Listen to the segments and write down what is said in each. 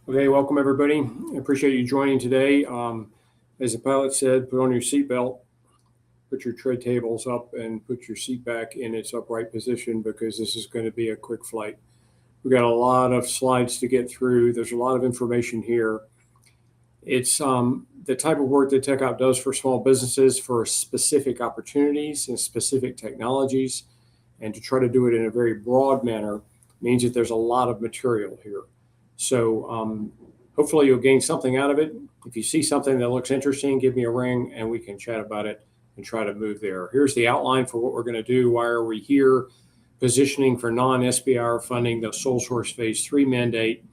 Okay, welcome everybody. I appreciate you joining today. As the pilot said, put on your seatbelt, put your tray tables up, and put your seat back in its upright position because this is going to be a quick flight. We've got a lot of slides to get through. There's a lot of information here. It's the type of work that TechOp does for small businesses for specific opportunities and specific technologies, and to try to do it in a very broad manner means that there's a lot of material here. So hopefully you'll gain something out of it. If you see something that looks interesting, give me a ring and we can chat about it and try to move there. Here's the outline for what we're going to do. Why are we here? Positioning for non-SBIR funding, the sole source phase 3 mandate,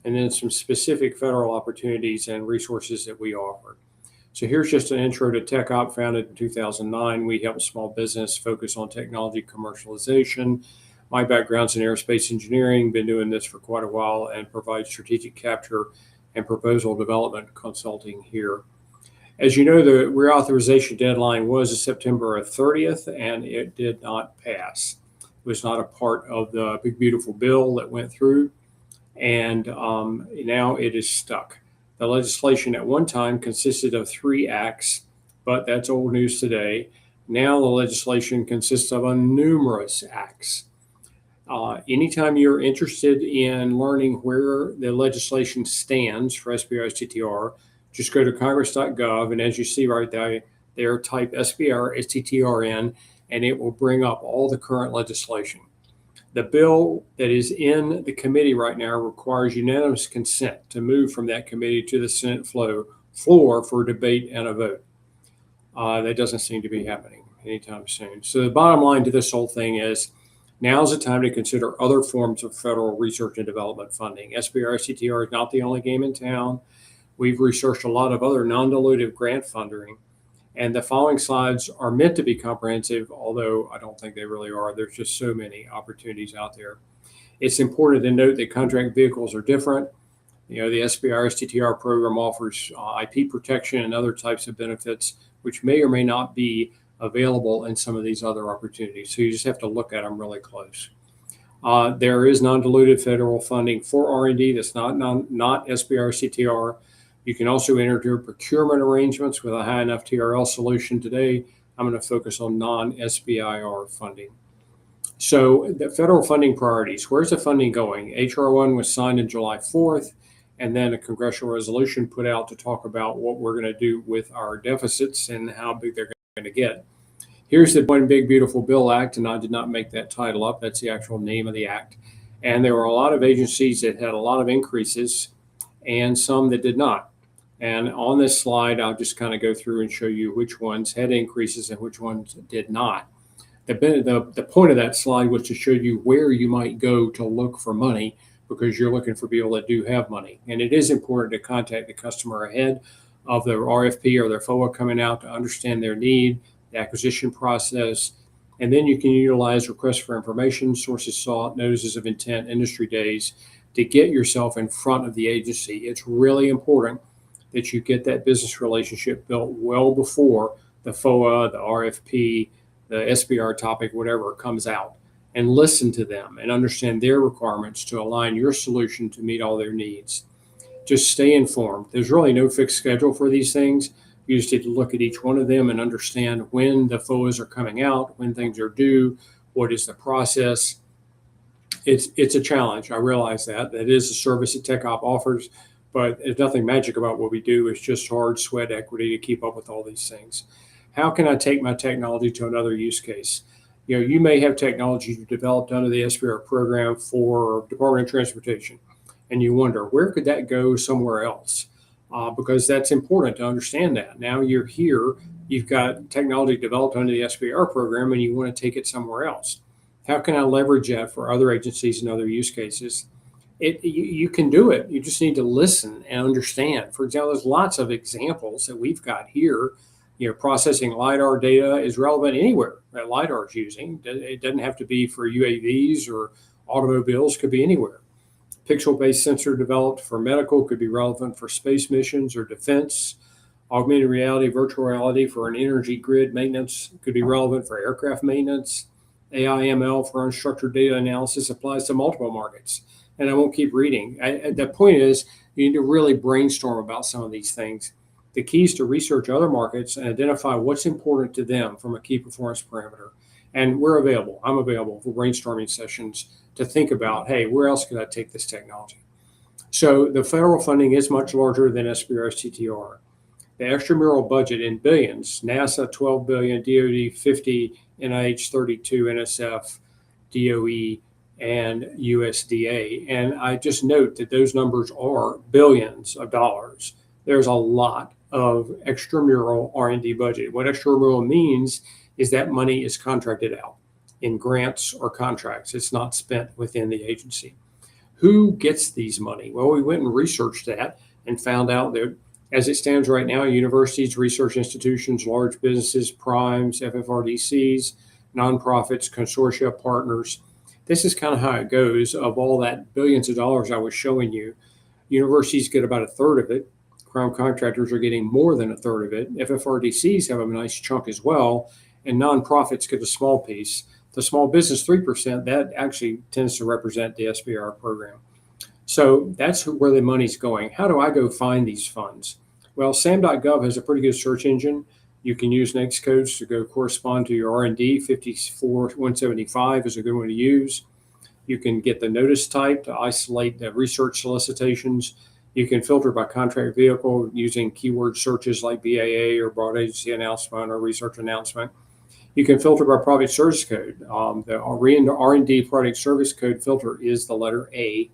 and then some specific federal opportunities and resources that we offer. So here's just an intro to TechOp, founded in 2009. We help small business focus on technology commercialization. My background's in aerospace engineering, been doing this for quite a while, and provide strategic capture and proposal development consulting here. As you know, the reauthorization deadline was September 30th, and it did not pass. It was not a part of the big, beautiful bill that went through, and now it is stuck. The legislation at one time consisted of 3 acts, but that's old news today. Now the legislation consists of numerous acts. Anytime you're interested in learning where the legislation stands for SBIR STTR, just go to congress.gov, and as you see right there, type SBIR STTRN, and it will bring up all the current legislation. The bill that is in the committee right now requires unanimous consent to move from that committee to the Senate floor for debate and a vote. That doesn't seem to be happening anytime soon. So the bottom line to this whole thing is, now's the time to consider other forms of federal research and development funding. SBIR STTR is not the only game in town. We've researched a lot of other non-dilutive grant funding, and the following slides are meant to be comprehensive, although I don't think they really are. There's just so many opportunities out there. It's important to note that contract vehicles are different. The SBIR STTR program offers IP protection and other types of benefits, which may or may not be available in some of these other opportunities. So you just have to look at them really close. There is non-dilutive federal funding for R&D that's not SBIR CTR. You can also enter into procurement arrangements with a high enough TRL solution. Today, I'm going to focus on non-SBIR funding. So the federal funding priorities, where's the funding going? HR 1 was signed on July 4th, and then a congressional resolution put out to talk about what we're going to do with our deficits and how big they're going to get. Here's the One Big Beautiful Bill Act, and I did not make that title up. That's the actual name of the act. And there were a lot of agencies that had a lot of increases and some that did not. And on this slide, I'll just kind of go through and show you which ones had increases and which ones did not. The point of that slide was to show you where you might go to look for money, because you're looking for people that do have money. And it is important to contact the customer ahead of their RFP or their FOA coming out to understand their need, the acquisition process, and then you can utilize requests for information, sources sought, notices of intent, industry days to get yourself in front of the agency. It's really important that you get that business relationship built well before the FOA, the RFP, the SBR topic, whatever comes out, and listen to them and understand their requirements to align your solution to meet all their needs. Just stay informed. There's really no fixed schedule for these things. You just need to look at each one of them and understand when the FOAs are coming out, when things are due, what is the process. It's a challenge. I realize that. That is a service that TechOp offers, but there's nothing magic about what we do. It's just hard sweat equity to keep up with all these things. How can I take my technology to another use case? You may have technology you developed under the SBIR program for Department of Transportation, and you wonder, where could that go somewhere else? Because that's important to understand that. Now you're here, you've got technology developed under the SBIR program, and you want to take it somewhere else. How can I leverage that for other agencies and other use cases? You can do it. You just need to listen and understand. For example, there's lots of examples that we've got here. Processing LiDAR data is relevant anywhere that LiDAR is using. It doesn't have to be for UAVs or automobiles, could be anywhere. Pixel-based sensor developed for medical could be relevant for space missions or defense. Augmented reality, virtual reality for an energy grid maintenance could be relevant for aircraft maintenance. AI ML for unstructured data analysis applies to multiple markets. and I won't keep reading. The point is, you need to really brainstorm about some of these things. The key is to research other markets and identify what's important to them from a key performance parameter. And we're available. I'm available for brainstorming sessions to think about, hey, where else could I take this technology? So the federal funding is much larger than SBIR STTR. The extramural budget in billions, NASA 12 billion, DoD 50, NIH 32, NSF, DOE, and USDA. And I just note that those numbers are billions of dollars. There's a lot of extramural R&D budget. What extramural means is that money is contracted out in grants or contracts. It's not spent within the agency. Who gets these money? Well, we went and researched that and found out that as it stands right now, universities, research institutions, large businesses, primes, FFRDCs, nonprofits, consortia, partners. This is kind of how it goes. Of all that billions of dollars I was showing you, universities get about a third of it. Crown contractors are getting more than a third of it. FFRDCs have a nice chunk as well, and nonprofits get a small piece. The small business 3%, that actually tends to represent the SBIR program. So that's where the money's going. How do I go find these funds? Well, SAM.gov has a pretty good search engine. You can use NAICS codes to go correspond to your R&D. 54175 is a good one to use. You can get the notice type to isolate the research solicitations. You can filter by contract vehicle using keyword searches like BAA or broad agency announcement or research announcement. You can filter by project service code. The R&D product service code filter is the letter A.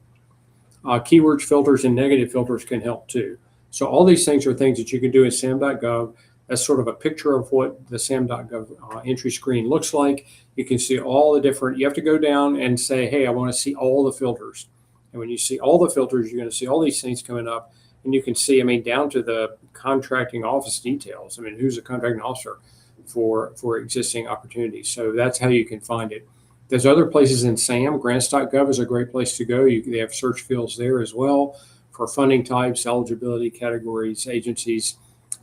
Keywords filters and negative filters can help too. So all these things are things that you can do in SAM.gov. That's sort of a picture of what the SAM.gov entry screen looks like. You can see all the different, you have to go down and say, hey, I want to see all the filters. And when you see all the filters, you're going to see all these things coming up. And you can see, down to the contracting office details. Who's a contracting officer for existing opportunities. So that's how you can find it. There's other places in SAM. Grants.gov is a great place to go. They have search fields there as well for funding types, eligibility categories, agencies,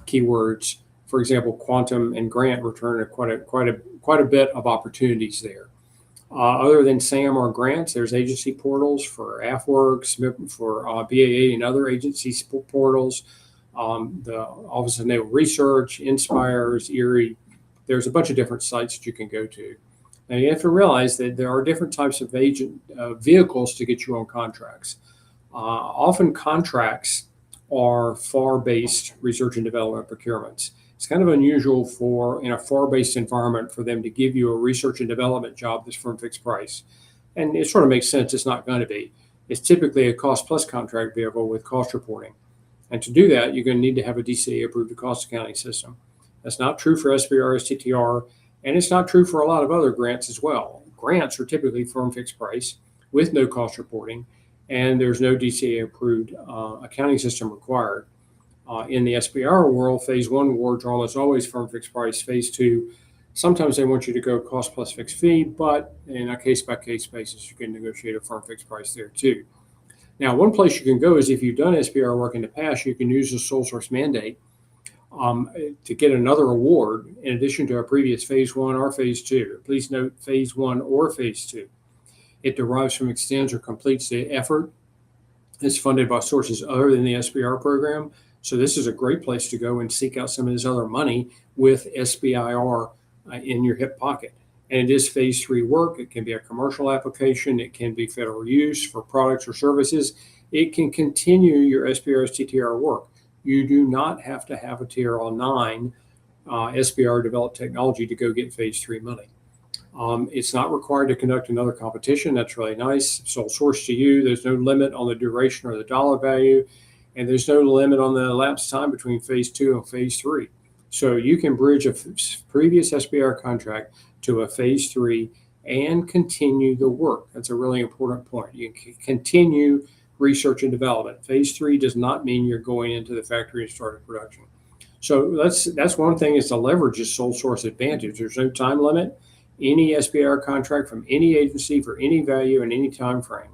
keywords. For example, quantum and grant return quite a bit of opportunities there. Other than SAM or grants, there's agency portals for AFWorks, for BAA and other agency portals. The Office of Naval Research, NSBIRS, ERIE. There's a bunch of different sites that you can go to. Now you have to realize that there are different types of vehicles to get you on contracts. Often contracts are FAR-based research and development procurements. It's kind of unusual in a FAR-based environment for them to give you a research and development job that's firm fixed price. And it sort of makes sense it's not going to be. It's typically a cost plus contract vehicle with cost reporting. And to do that, you're going to need to have a DCA approved cost accounting system. That's not true for SBIR, STTR, and it's not true for a lot of other grants as well. Grants are typically firm fixed price with no cost reporting, and there's no DCA approved accounting system required. In the SBIR world, phase one awards are almost always firm fixed price. Phase two, sometimes they want you to go cost plus fixed fee, but in a case by case basis, you can negotiate a firm fixed price there too. Now, one place you can go is if you've done SBIR work in the past, you can use the sole source mandate to get another award in addition to a previous phase one or phase two. Please note phase one or phase two. It derives from, extends, or completes the effort. It's funded by sources other than the SBIR program. So this is a great place to go and seek out some of this other money with SBIR in your hip pocket. And it is phase three work. It can be a commercial application. It can be federal use for products or services. It can continue your SBIR STTR work. You do not have to have a TRL 9 SBIR developed technology to go get phase three money. It's not required to conduct another competition. That's really nice. Sole source to you. There's no limit on the duration or the dollar value. And there's no limit on the elapsed time between phase two and phase three. So you can bridge a previous SBIR contract to a phase three and continue the work. That's a really important point. You can continue research and development. Phase three does not mean you're going into the factory and starting production. So that's one thing, is to leverage this sole source advantage. There's no time limit. Any SBIR contract from any agency for any value and any time frame.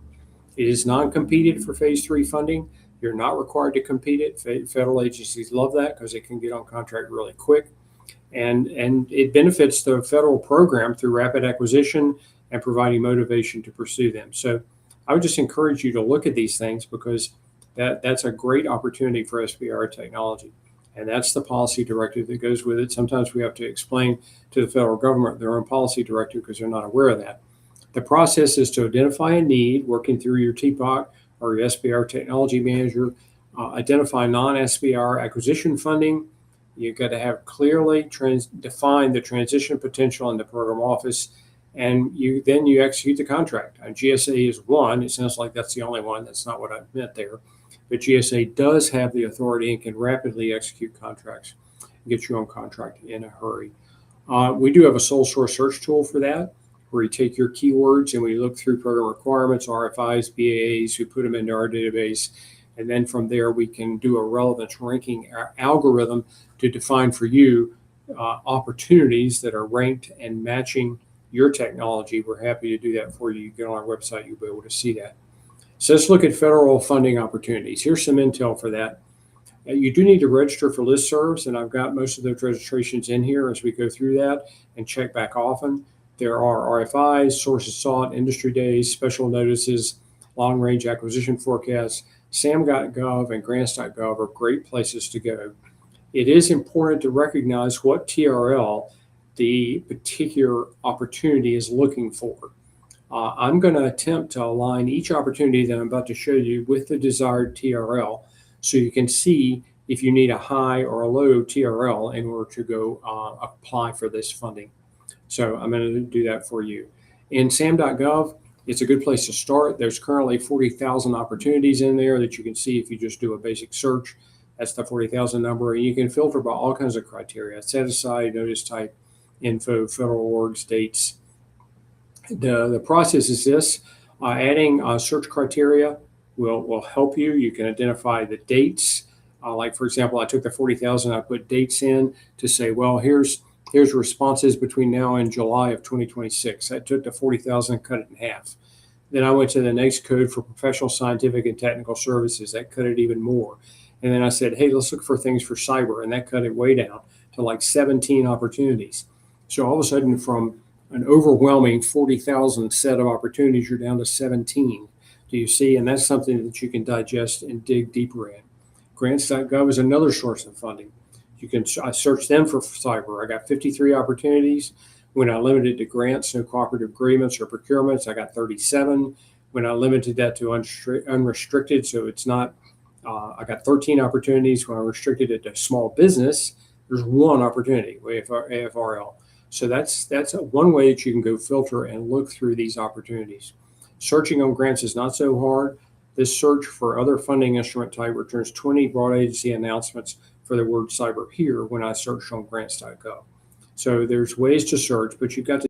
It is non-competed for phase three funding. You're not required to compete it. Federal agencies love that because they can get on contract really quick. And it benefits the federal program through rapid acquisition and providing motivation to pursue them. So I would just encourage you to look at these things because that's a great opportunity for SBIR technology. And that's the policy directive that goes with it. Sometimes we have to explain to the federal government their own policy directive because they're not aware of that. The process is to identify a need, working through your TPOC or your SBIR technology manager, identify non-SBIR acquisition funding. You've got to have clearly defined the transition potential in the program office, and then you execute the contract. GSA is one. It sounds like that's the only one. That's not what I meant there. But GSA does have the authority and can rapidly execute contracts and get you on contract in a hurry. We do have a sole source search tool for that, where you take your keywords and we look through program requirements, RFIs, BAAs, we put them into our database. And then from there, we can do a relevance ranking algorithm to define for you opportunities that are ranked and matching your technology. We're happy to do that for you. You get on our website, you'll be able to see that. So let's look at federal funding opportunities. Here's some intel for that. You do need to register for listservs, and I've got most of those registrations in here as we go through that and check back often. There are RFIs, sources sought, industry days, special notices, long-range acquisition forecasts. SAM.gov and grants.gov are great places to go. It is important to recognize what TRL the particular opportunity is looking for. I'm going to attempt to align each opportunity that I'm about to show you with the desired TRL so you can see if you need a high or a low TRL in order to go apply for this funding. So I'm going to do that for you. In SAM.gov, it's a good place to start. There's currently 40,000 opportunities in there that you can see if you just do a basic search. That's the 40,000 number. And you can filter by all kinds of criteria: set aside, notice type, info, federal orgs, dates. The process is this. Adding search criteria will help you. You can identify the dates. Like, for example, I took the 40,000, I put dates in to say, well, here's responses between now and July of 2026. I took the 40,000 and cut it in half. Then I went to the next code for professional, scientific, and technical services. That cut it even more. And then I said, hey, let's look for things for cyber. And that cut it way down to like 17 opportunities. So all of a sudden, from an overwhelming 40,000 set of opportunities, you're down to 17. Do you see? And that's something that you can digest and dig deeper in. Grants.gov is another source of funding. I search them for cyber. I got 53 opportunities. When I limited to grants, no cooperative agreements or procurements, I got 37. When I limited that to unrestricted, so it's not, I got 13 opportunities. When I restricted it to small business, there's one opportunity, AFRL. So that's one way that you can go filter and look through these opportunities. Searching on grants is not so hard. This search for other funding instrument type returns 20 broad agency announcements for the word cyber here when I search on grants.gov. So there's ways to search, but you've got to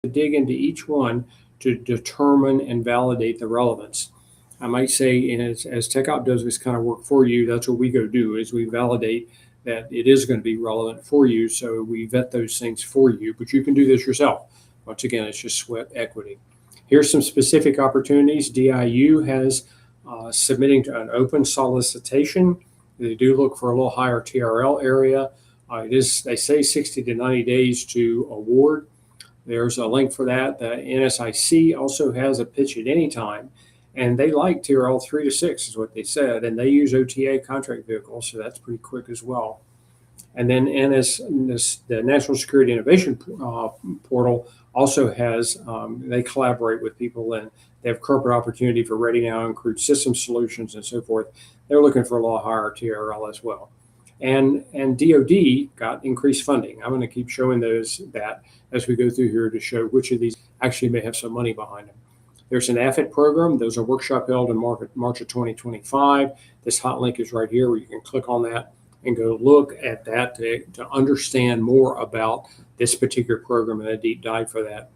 dig into each one to determine and validate the relevance. I might say, and as TechOp does this kind of work for you, that's what we go do, is we validate that it is going to be relevant for you. So we vet those things for you, but you can do this yourself. Once again, it's just sweat equity. Here's some specific opportunities. DIU has submitting to an open solicitation. They do look for a little higher TRL area. They say 60 to 90 days to award. There's a link for that. The NSIC also has a pitch at any time, and they like TRL 3 to 6 is what they said, and they use OTA contract vehicles, so that's pretty quick as well. And then the National Security Innovation Portal also has, they collaborate with people, and they have corporate opportunity for Ready Now, include system solutions and so forth. They're looking for a lot higher TRL as well. And DOD got increased funding. I'm going to keep showing that as we go through here to show which of these actually may have some money behind them. There's an AFIT program. There's a workshop held in March of 2025. This hot link is right here where you can click on that and go look at that to understand more about this particular program and a deep dive for that.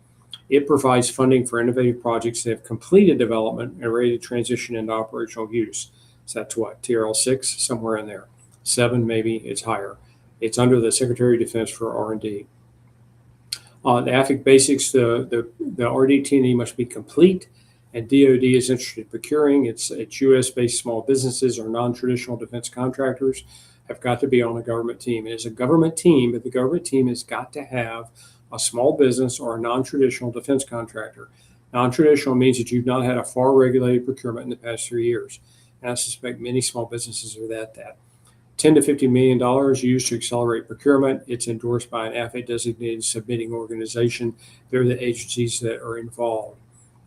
It provides funding for innovative projects that have completed development and are ready to transition into operational use. So that's what, TRL 6, somewhere in there. 7, maybe, it's higher. It's under the Secretary of Defense for R&D. The AFIC basics, the RDT&E must be complete, and DOD is interested in procuring. It's U.S.-based small businesses or non-traditional defense contractors have got to be on a government team. It is a government team, but the government team has got to have a small business or a non-traditional defense contractor. Non-traditional means that you've not had a FAR regulated procurement in the past 3 years. And I suspect many small businesses are that. $10 to $50 million used to accelerate procurement. It's endorsed by an AFA designated submitting organization. They're the agencies that are involved.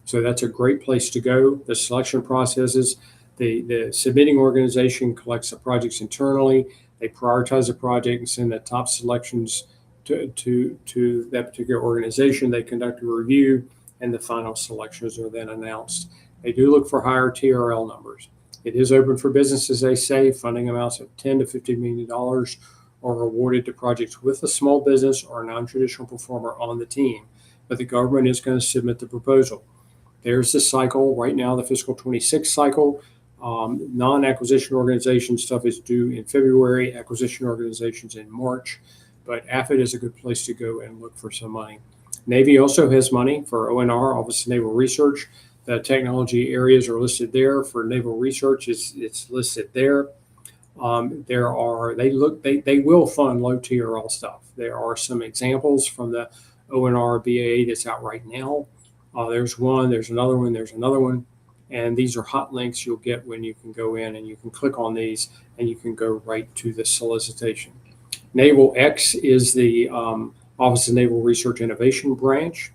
So that's a great place to go. The selection processes, the submitting organization collects the projects internally. They prioritize the project and send the top selections to that particular organization. They conduct a review, and the final selections are then announced. They do look for higher TRL numbers. It is open for businesses, they say. Funding amounts of $10 to $50 million are awarded to projects with a small business or a non-traditional performer on the team, but the government is going to submit the proposal. There's the cycle right now, the fiscal 26 cycle. Non-acquisition organization stuff is due in February, acquisition organizations in March, but AFID is a good place to go and look for some money. Navy also has money for ONR, Office of Naval Research. The technology areas are listed there. For naval research, it's listed there. They will fund low TRL stuff. There are some examples from the ONR BAA that's out right now. There's one, there's another one, there's another one. And these are hot links you'll get when you can go in and you can click on these and you can go right to the solicitation. Naval X is the Office of Naval Research Innovation branch.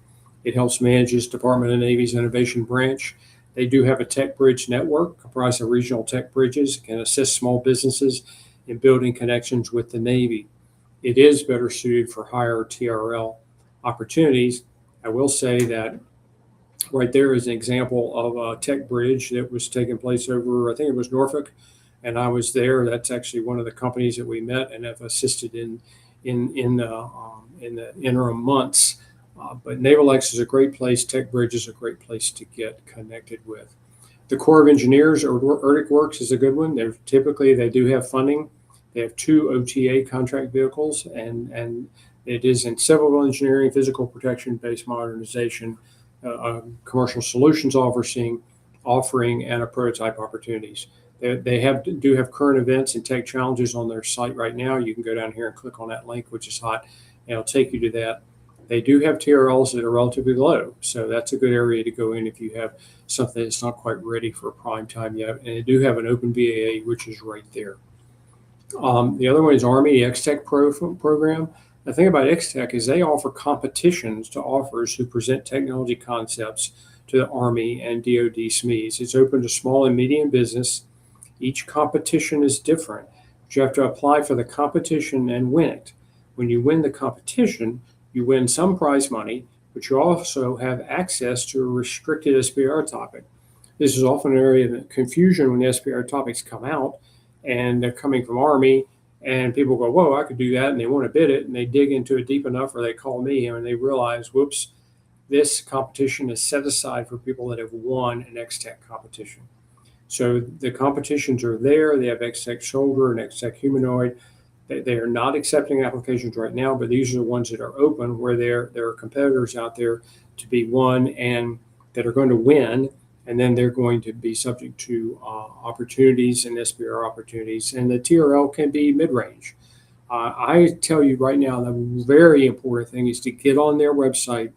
It helps manage this Department of Navy's innovation branch. They do have a tech bridge network comprised of regional tech bridges. It can assist small businesses in building connections with the Navy. It is better suited for higher TRL opportunities. I will say that right there is an example of a tech bridge that was taking place over, I think it was Norfolk, and I was there. That's actually one of the companies that we met and have assisted in the interim months. But Naval X is a great place. Tech Bridge is a great place to get connected with. The Corps of Engineers or ERDIC Works is a good one. They do have funding. They have 2 OTA contract vehicles, and it is in civil engineering, physical protection, base modernization, commercial solutions offering, and a prototype opportunities. They do have current events and tech challenges on their site right now. You can go down here and click on that link, which is hot, and it'll take you to that. They do have TRLs that are relatively low, so that's a good area to go in if you have something that's not quite ready for prime time yet. And they do have an open BAA, which is right there. The other one is Army X-Tech program. The thing about X-Tech is they offer competitions to offers who present technology concepts to the Army and DoD SMEs. It's open to small and medium business. Each competition is different, but you have to apply for the competition and win it. When you win the competition, you win some prize money, but you also have access to a restricted SBIR topic. This is often an area of confusion when the SBIR topics come out and they're coming from Army, and people go, whoa, I could do that, and they want to bid it, and they dig into it deep enough, or they call me and they realize, whoops, this competition is set aside for people that have won an X-Tech competition. So the competitions are there. They have X-Tech Shoulder and X-Tech Humanoid. They are not accepting applications right now, but these are the ones that are open, where there are competitors out there to be won and that are going to win, and then they're going to be subject to opportunities and SBIR opportunities, and the TRL can be mid-range. I tell you right now, the very important thing is to get on their website,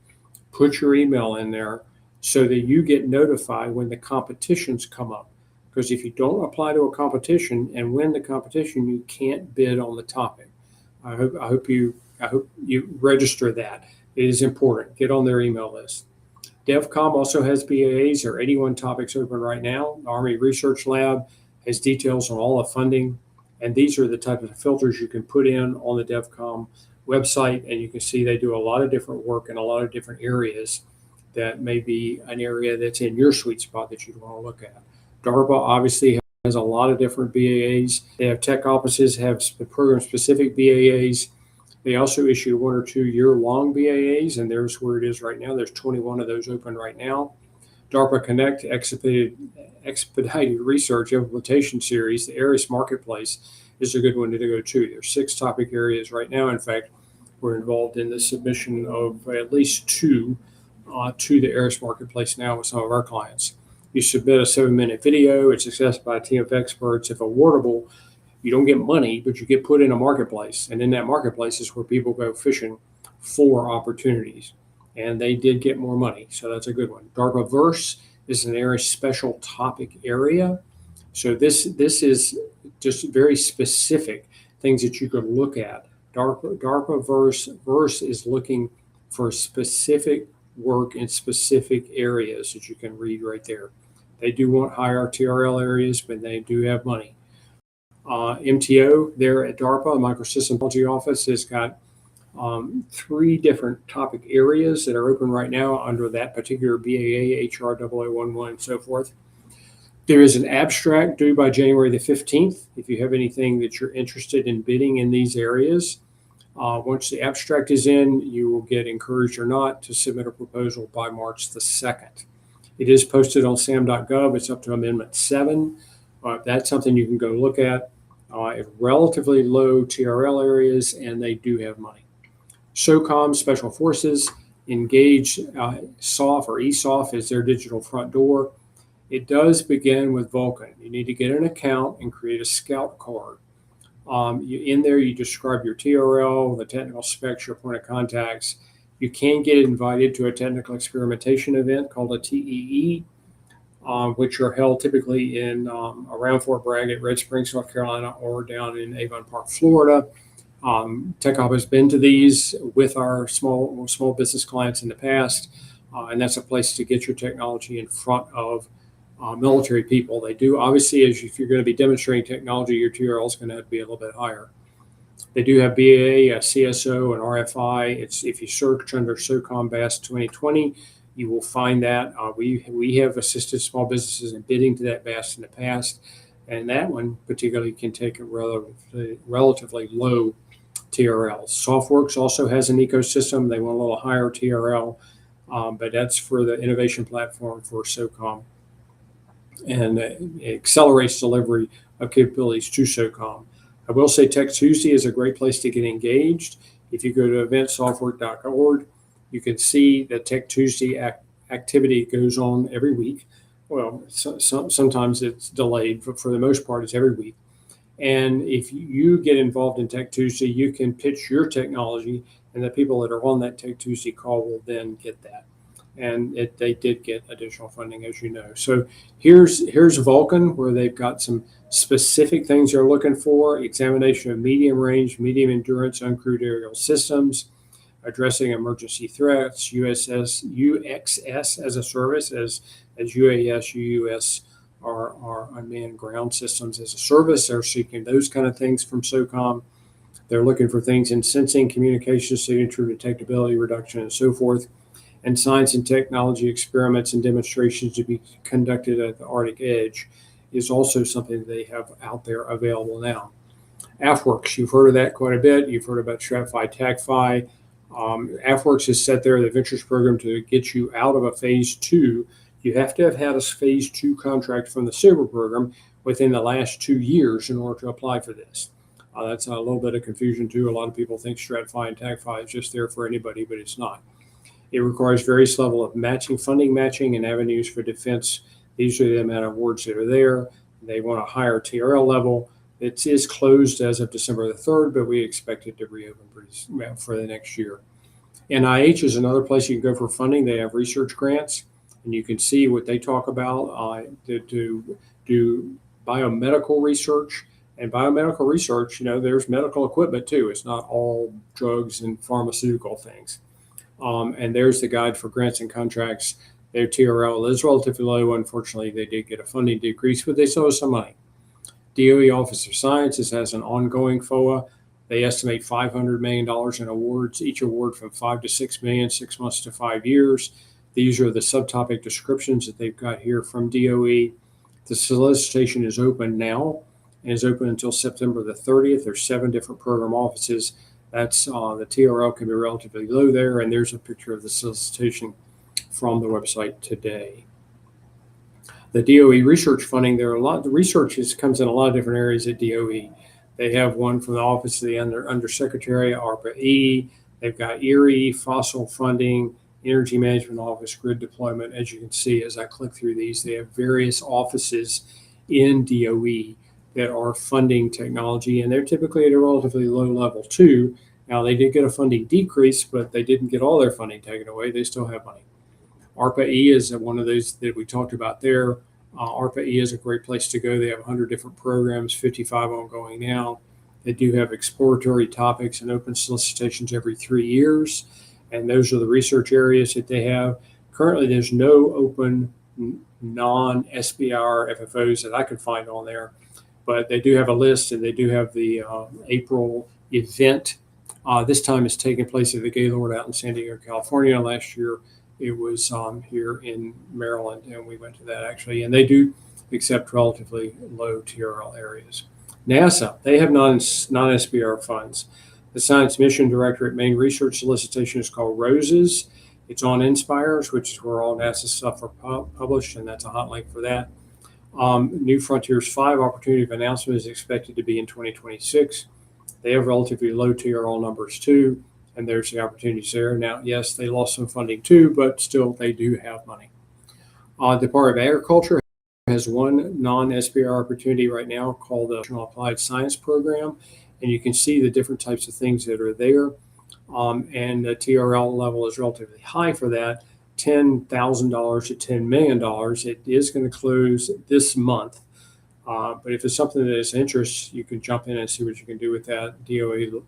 put your email in there so that you get notified when the competitions come up. Because if you don't apply to a competition and win the competition, you can't bid on the topic. I hope you register that. It is important. Get on their email list. DevCom also has BAAs. There are 81 topics open right now. The Army Research Lab has details on all the funding, and these are the type of filters you can put in on the DevCom website, and you can see they do a lot of different work in a lot of different areas that may be an area that's in your sweet spot that you'd want to look at. DARPA obviously has a lot of different BAAs. They have tech offices, have program-specific BAAs. They also issue 1 or 2 year-long BAAs, and there's where it is right now. There's 21 of those open right now. DARPA Connect Expedited Research Implementation Series, the ARIS Marketplace, is a good one to go to. There's 6 topic areas right now. In fact, we're involved in the submission of at least 2 to the ARIS Marketplace now with some of our clients. You submit a 7-minute video. It's assessed by a team of experts. If awardable, you don't get money, but you get put in a marketplace. And in that marketplace is where people go fishing for opportunities. and they did get more money. So that's a good one. DARPA Verse is an area special topic area. So this is just very specific things that you can look at. DARPA Verse is looking for specific work in specific areas that you can read right there. They do want higher TRL areas, but they do have money. MTO there at DARPA, Microsystems Technology Office, has got 3 different topic areas that are open right now under that particular BAA, HR 0011, and so forth. There is an abstract due by January the 15th. If you have anything that you're interested in bidding in these areas, once the abstract is in, you will get encouraged or not to submit a proposal by March the 2nd. It is posted on sam.gov. It's up to Amendment 7. That's something you can go look at. Relatively low TRL areas, and they do have money. SOCOM, Special Forces, engage SOF or ESOF as their digital front door. It does begin with Vulcan. You need to get an account and create a scout card. In there, you describe your TRL, the technical specs, your point of contacts. You can get invited to a technical experimentation event called a TEE, which are held typically in around Fort Bragg at Red Springs, North Carolina, or down in Avon Park, Florida. TechOp has been to these with our small business clients in the past, and that's a place to get your technology in front of military people. They do, obviously, if you're going to be demonstrating technology, your TRL is going to have to be a little bit higher. They do have BAA, CSO, and RFI. If you search under SOCOM BAS 2020, you will find that. We have assisted small businesses in bidding to that BAS in the past, and that one particularly can take a relatively low TRL. SoftWorks also has an ecosystem. They want a little higher TRL, but that's for the innovation platform for SOCOM, and it accelerates delivery of capabilities to SOCOM. I will say Tech Tuesday is a great place to get engaged. If you go to eventsoftware.org, you can see that Tech Tuesday activity goes on every week. Well, sometimes it's delayed, but for the most part, it's every week. And if you get involved in Tech Tuesday, you can pitch your technology, and the people that are on that Tech Tuesday call will then get that. And they did get additional funding, as you know. So here's Vulcan, where they've got some specific things they're looking for: examination of medium range, medium endurance uncrewed aerial systems, addressing emergency threats, UXS as a service, as UAS, UUS are unmanned ground systems as a service. They're seeking those kind of things from SOCOM. They're looking for things in sensing, communication, signature, detectability, reduction, and so forth. And science and technology experiments and demonstrations to be conducted at the Arctic Edge is also something they have out there available now. AFWERX, you've heard of that quite a bit. You've heard about StratFi, TACFi. AFWERX is set there, the ventures program, to get you out of a phase 2. You have to have had a phase 2 contract from the SBIR program within the last 2 years in order to apply for this. That's a little bit of confusion too. A lot of people think StratFi and TACFi is just there for anybody, but it's not. It requires various level of funding matching, and avenues for defense. These are the amount of awards that are there. They want a higher TRL level. It is closed as of December the 3rd, but we expect it to reopen for the next year. NIH is another place you can go for funding. They have research grants, and you can see what they talk about to do biomedical research. And biomedical research, there's medical equipment too. It's not all drugs and pharmaceutical things. And there's the guide for grants and contracts. Their TRL is relatively low. Unfortunately, they did get a funding decrease, but they still have some money. DOE Office of Sciences has an ongoing FOA. They estimate $500 million in awards, each award from $5 to $6 million, 6 months to 5 years. These are the subtopic descriptions that they've got here from DOE. The solicitation is open now and is open until September the 30th. There's 7 different program offices. That's the TRL can be relatively low there, and there's a picture of the solicitation from the website today. The DOE research funding, there are the research comes in a lot of different areas at DOE. They have one from the Office of the Undersecretary, ARPA-E. They've got ERIE, fossil funding, Energy Management Office, grid deployment. As you can see, as I click through these, they have various offices in DOE that are funding technology, and they're typically at a relatively low level too, Now, they did get a funding decrease, but they didn't get all their funding taken away. They still have money. ARPA-E is one of those that we talked about there. ARPA-E is a great place to go. They have 100 different programs, 55 ongoing now. They do have exploratory topics and open solicitations every 3 years, and those are the research areas that they have. Currently, there's no open non-SBIR FFOs that I could find on there, but they do have a list, and they do have the April event. This time it's taking place at the Gaylord out in San Diego, California. Last year it was here in Maryland, and we went to that actually, and they do accept relatively low TRL areas. NASA, they have non-SBIR funds. The Science Mission Directorate main research solicitation is called ROSES. It's on non-SBIRs, which is where all NASA stuff are published, and that's a hot link for that. New Frontiers 5 opportunity of announcement is expected to be in 2026. They have relatively low TRL numbers too, and there's the opportunities there. Now, yes, they lost some funding too, but still they do have money. Department of Agriculture has one non-SBIR opportunity right now called the National Applied Science Program, and you can see the different types of things that are there. And the TRL level is relatively high for that, $10,000 to $10 million. It is going to close this month. But if it's something that is interest, you can jump in and see what you can do with that. DOE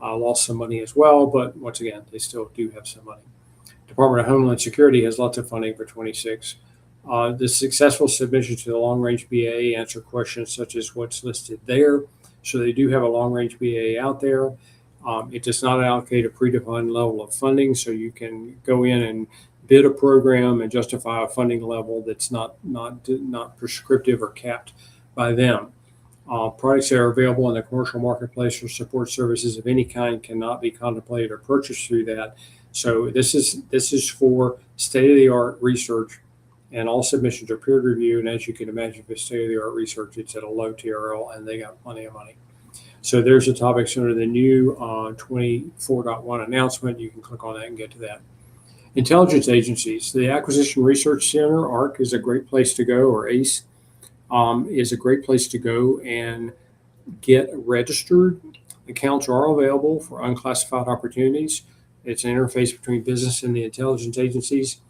lost some money as well, but once again, they still do have some money. Department of Homeland Security has lots of funding for 26. The successful submission to the long-range BA answer questions such as what's listed there. So they do have a long-range BA out there. It does not allocate a predefined level of funding, so you can go in and bid a program and justify a funding level that's not prescriptive or capped by them. Products that are available in the commercial marketplace or support services of any kind cannot be contemplated or purchased through that. So this is for state-of-the-art research, and all submissions are peer reviewed. And as you can imagine, for state-of-the-art research, it's at a low TRL, and they got plenty of money. So there's the topics under the new 24.1 announcement. You can click on that and get to that. Intelligence agencies. The Acquisition Research Center, ARC, is a great place to go, or ACE. Is a great place to go and get registered. Accounts are available for unclassified opportunities. It's an interface between business and the intelligence agencies.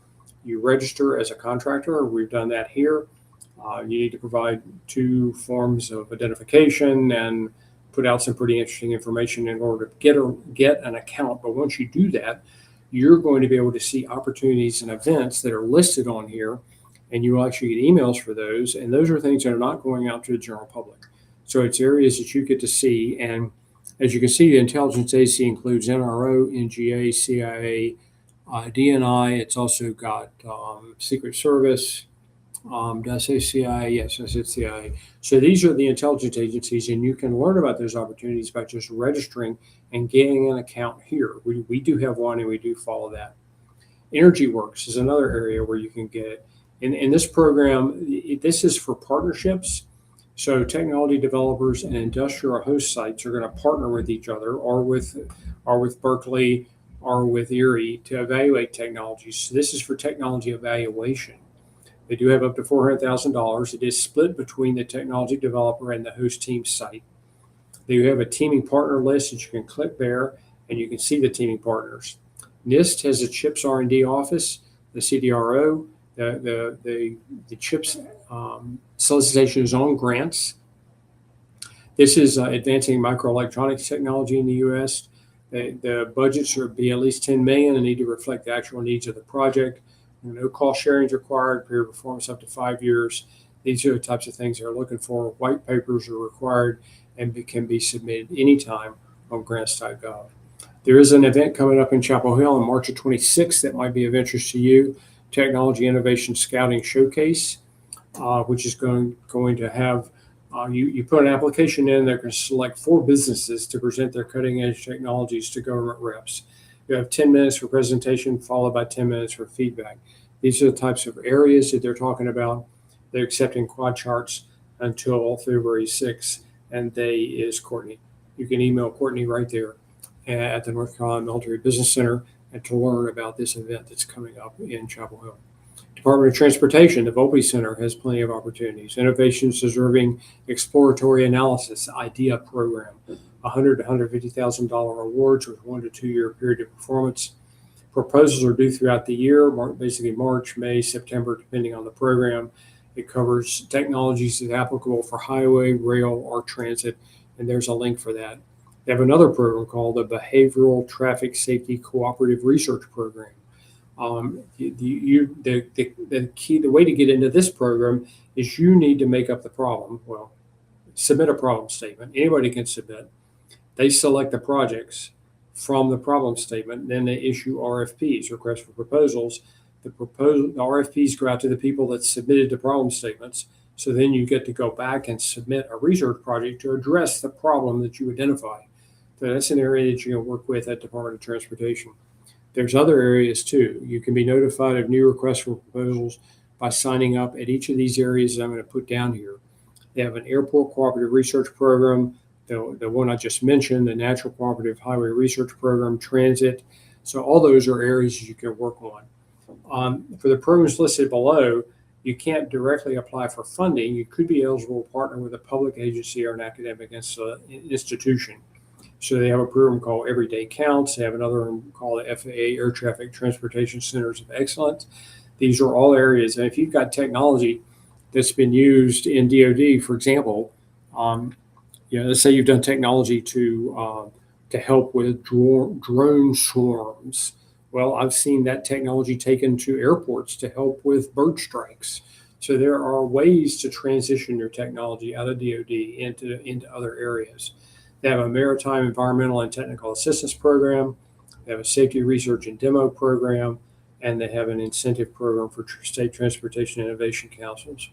You register as a contractor. We've done that here. You need to provide 2 forms of identification and put out some pretty interesting information in order to get an account. But once you do that, you're going to be able to see opportunities and events that are listed on here, and you will actually get emails for those. And those are things that are not going out to the general public. So it's areas that you get to see. And as you can see, the intelligence agency includes NRO, NGA, CIA, DNI. It's also got Secret Service. Did I say CIA? Yes, I said CIA. So these are the intelligence agencies, and you can learn about those opportunities by just registering and getting an account here. We do have one, and we do follow that. Energy Works is another area where you can get it. In this program, this is for partnerships. So technology developers and industrial host sites are going to partner with each other, or with Berkeley, or with Erie to evaluate technologies. So this is for technology evaluation. They do have up to $400,000. It is split between the technology developer and the host team site. They have a teaming partner list that you can click there, and you can see the teaming partners. NIST has a CHIPS R&D office, the CDRO. The CHIPS solicitation is on grants. This is advancing microelectronics technology in the U.S. The budgets should be at least $10 million and need to reflect the actual needs of the project. No cost sharing is required, period of performance up to 5 years. These are the types of things they're looking for. White papers are required and can be submitted anytime on grants.gov. There is an event coming up in Chapel Hill on March 26th that might be of interest to you. Technology Innovation Scouting Showcase, which is going to have, you put an application in, they're going to select 4 businesses to present their cutting edge technologies to government reps. You have 10 minutes for presentation, followed by 10 minutes for feedback. These are the types of areas that they're talking about. They're accepting quad charts until February 6th, and they is Courtney. You can email Courtney right there at the North Carolina Military Business Center and to learn about this event that's coming up in Chapel Hill. Department of Transportation, the Volpe Center has plenty of opportunities. Innovations Deserving Exploratory Analysis, IDEA program. $100,000 to $150,000 awards with 1 to 2 year period of performance. Proposals are due throughout the year, basically March, May, September, depending on the program. It covers technologies that are applicable for highway, rail, or transit, and there's a link for that. They have another program called the Behavioral Traffic Safety Cooperative Research Program. The way to get into this program is you need to make up the problem. Well, submit a problem statement. Anybody can submit. They select the projects from the problem statement. Then they issue RFPs, requests for proposals. The RFPs go out to the people that submitted the problem statements. So then you get to go back and submit a research project to address the problem that you identify. So that's an area that you're going to work with at Department of Transportation. There's other areas too. You can be notified of new requests for proposals by signing up at each of these areas that I'm going to put down here. They have an airport cooperative research program, the one I just mentioned, the natural cooperative highway research program, transit. So all those are areas you can work on. For the programs listed below, you can't directly apply for funding. You could be eligible to partner with a public agency or an academic institution. So they have a program called Everyday Counts. They have another one called the FAA Air Traffic Transportation Centers of Excellence. These are all areas. And if you've got technology that's been used in DoD, for example, let's say you've done technology to help with drone swarms. Well, I've seen that technology taken to airports to help with bird strikes. So there are ways to transition your technology out of DoD into other areas. They have a maritime, environmental, and technical assistance program. They have a safety research and demo program, and they have an incentive program for state transportation innovation councils.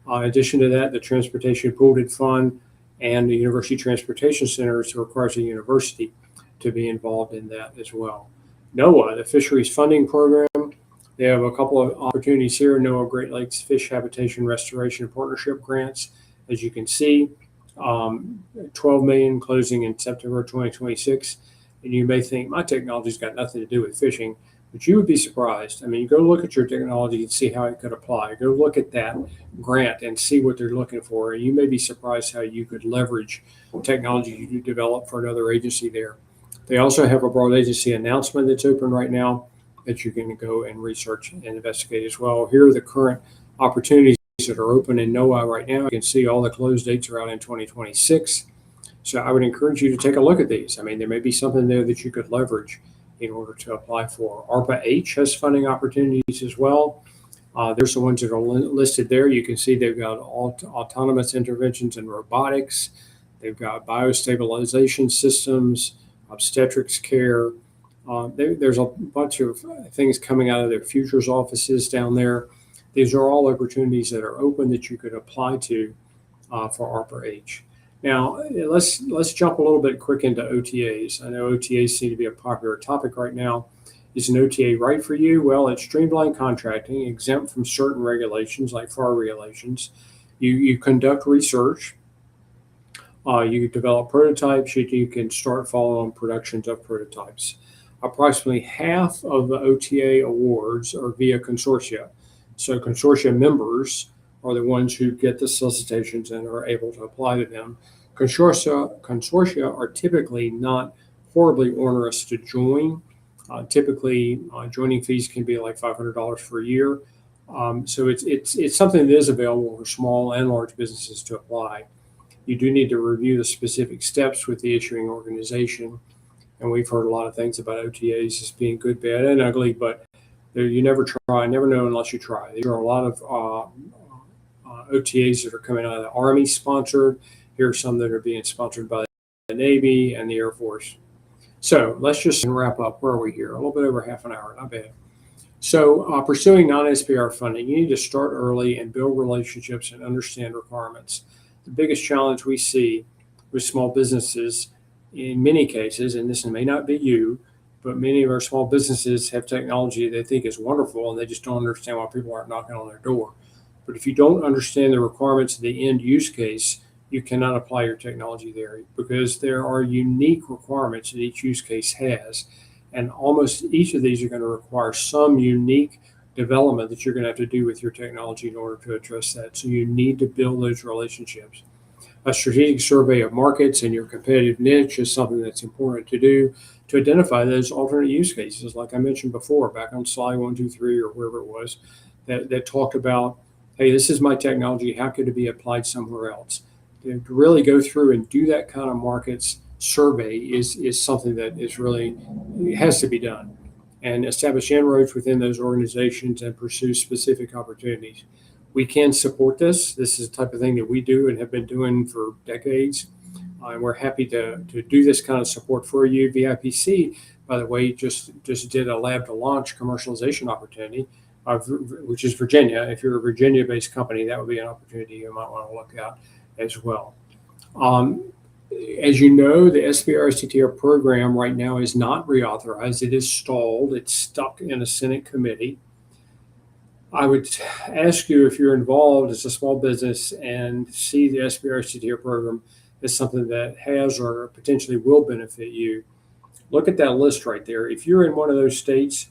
In addition to that, the Transportation Pooled Fund and the University Transportation Centers requires a university to be involved in that as well. NOAA, the Fisheries Funding Program, they have a couple of opportunities here. NOAA Great Lakes Fish Habitation Restoration Partnership grants, as you can see, $12 million closing in September 2026. And you may think my technology's got nothing to do with fishing, but you would be surprised. I mean, you go look at your technology and see how it could apply. Go look at that grant and see what they're looking for. And you may be surprised how you could leverage technology you develop for another agency there. They also have a broad agency announcement that's open right now that you're going to go and research and investigate as well. Here are the current opportunities that are open in NOAA right now. You can see all the close dates are out in 2026. So I would encourage you to take a look at these. I mean, there may be something there that you could leverage in order to apply for. ARPA-H has funding opportunities as well. There's the ones that are listed there. You can see they've got autonomous interventions in robotics. They've got biostabilization systems, obstetrics care. There's a bunch of things coming out of their futures offices down there. These are all opportunities that are open that you could apply to for ARPA-H. Now, let's jump a little bit quick into OTAs. I know OTAs seem to be a popular topic right now. Is an OTA right for you? Well, it's streamlined contracting, exempt from certain regulations like FAR regulations. You conduct research. You develop prototypes. You can start following productions of prototypes. Approximately half of the OTA awards are via consortia. So consortia members are the ones who get the solicitations and are able to apply to them. Consortia are typically not horribly onerous to join. Typically, joining fees can be like $500 for a year. So it's something that is available for small and large businesses to apply. You do need to review the specific steps with the issuing organization. And we've heard a lot of things about OTAs as being good, bad, and ugly, but you never know unless you try. There are a lot of OTAs that are coming out of the Army sponsored. Here are some that are being sponsored by the Navy and the Air Force. So let's just wrap up. Where are we here? A little bit over half an hour, not bad. So pursuing non-SBIR funding, you need to start early and build relationships and understand requirements. The biggest challenge we see with small businesses in many cases, and this may not be you, but many of our small businesses have technology they think is wonderful and they just don't understand why people aren't knocking on their door. But if you don't understand the requirements of the end use case, you cannot apply your technology there because there are unique requirements that each use case has. And almost each of these are going to require some unique development that you're going to have to do with your technology in order to address that. So you need to build those relationships. A strategic survey of markets and your competitive niche is something that's important to do to identify those alternate use cases, like I mentioned before, back on slide 1, 2, 3, or wherever it was, that talked about, hey, this is my technology, how could it be applied somewhere else? To really go through and do that kind of markets survey is something that is really, it has to be done, and establish inroads within those organizations and pursue specific opportunities. We can support this. This is the type of thing that we do and have been doing for decades. And we're happy to do this kind of support for you. VIPC, by the way, just did a lab to launch commercialization opportunity, which is Virginia. If you're a Virginia-based company, that would be an opportunity you might want to look at as well. As you know, the SBIR STTR program right now is not reauthorized. It is stalled. It's stuck in a Senate committee. I would ask you, if you're involved as a small business and see the SBIR STTR program as something that has or potentially will benefit you, look at that list right there. If you're in one of those states,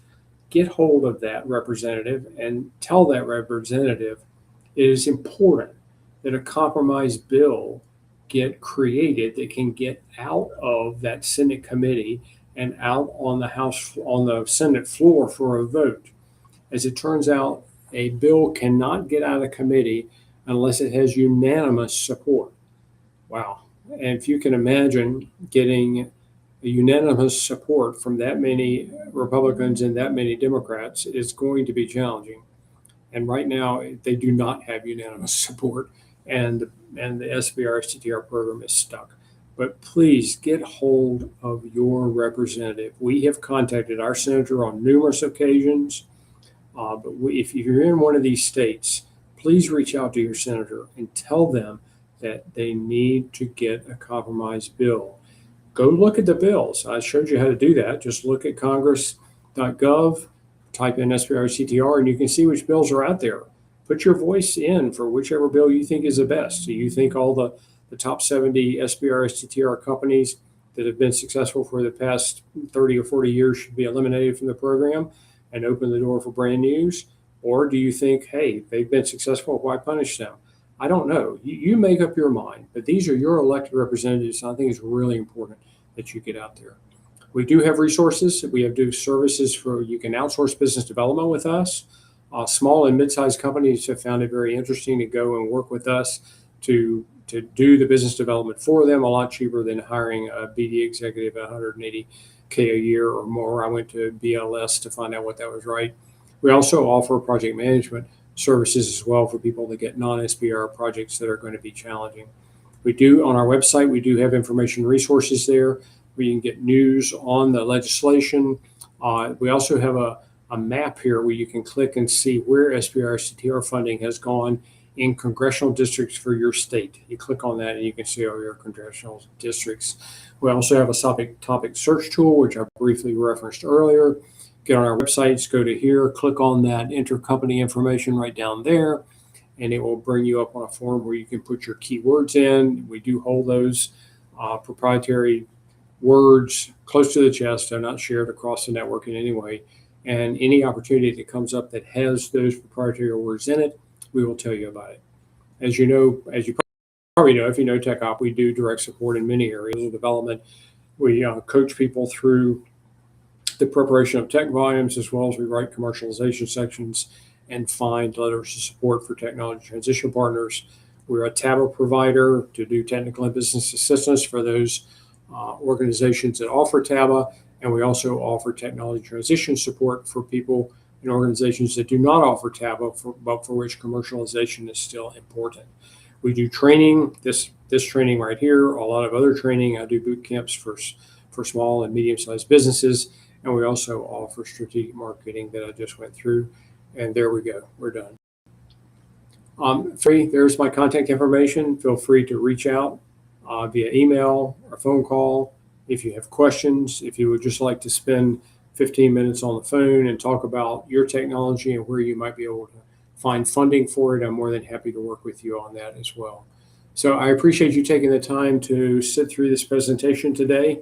get hold of that representative and tell that representative it is important that a compromise bill get created that can get out of that Senate committee and out on the Senate floor for a vote. As it turns out, a bill cannot get out of committee unless it has unanimous support. Wow. And if you can imagine getting a unanimous support from that many Republicans and that many Democrats, it's going to be challenging. And right now, they do not have unanimous support, and the SBIR STTR program is stuck. But please get hold of your representative. We have contacted our senator on numerous occasions. But if you're in one of these states, please reach out to your senator and tell them that they need to get a compromise bill. Go look at the bills. I showed you how to do that. Just look at congress.gov, type in SBIR STTR, and you can see which bills are out there. Put your voice in for whichever bill you think is the best. Do you think all the top 70 SBIR STTR companies that have been successful for the past 30 or 40 years should be eliminated from the program and open the door for brand news? Or do you think, hey, they've been successful, why punish them? I don't know. You make up your mind, but these are your elected representatives. And I think it's really important that you get out there. We do have resources. We have services for, you can outsource business development with us. Small and mid-sized companies have found it very interesting to go and work with us to do the business development for them, a lot cheaper than hiring a BD executive at $180K a year or more. I went to BLS to find out what that was right. We also offer project management services as well for people to get non-SBIR projects that are going to be challenging. We do, on our website, we do have information resources there where you can get news on the legislation. We also have a map here where you can click and see where SBIR STTR funding has gone in congressional districts for your state. You click on that and you can see all your congressional districts. We also have a topic search tool, which I briefly referenced earlier. Get on our websites, go to here, click on that intercompany information right down there, and it will bring you up on a form where you can put your keywords in. We do hold those proprietary words close to the chest. They're not shared across the network in any way. And any opportunity that comes up that has those proprietary words in it, we will tell you about it. As you know, as you probably know, if you know Tech Op, we do direct support in many areas of development. We coach people through the preparation of tech volumes, as well as we write commercialization sections and find letters of support for technology transition partners. We're a TABA provider to do technical and business assistance for those organizations that offer TABA, and we also offer technology transition support for people in organizations that do not offer TABA, but for which commercialization is still important. We do training, this training right here, a lot of other training. I do boot camps for small and medium-sized businesses, and we also offer strategic marketing that I just went through. And there we go, we're done. There's my contact information. Feel free to reach out via email or phone call if you have questions. If you would just like to spend 15 minutes on the phone and talk about your technology and where you might be able to find funding for it, I'm more than happy to work with you on that as well. So I appreciate you taking the time to sit through this presentation today.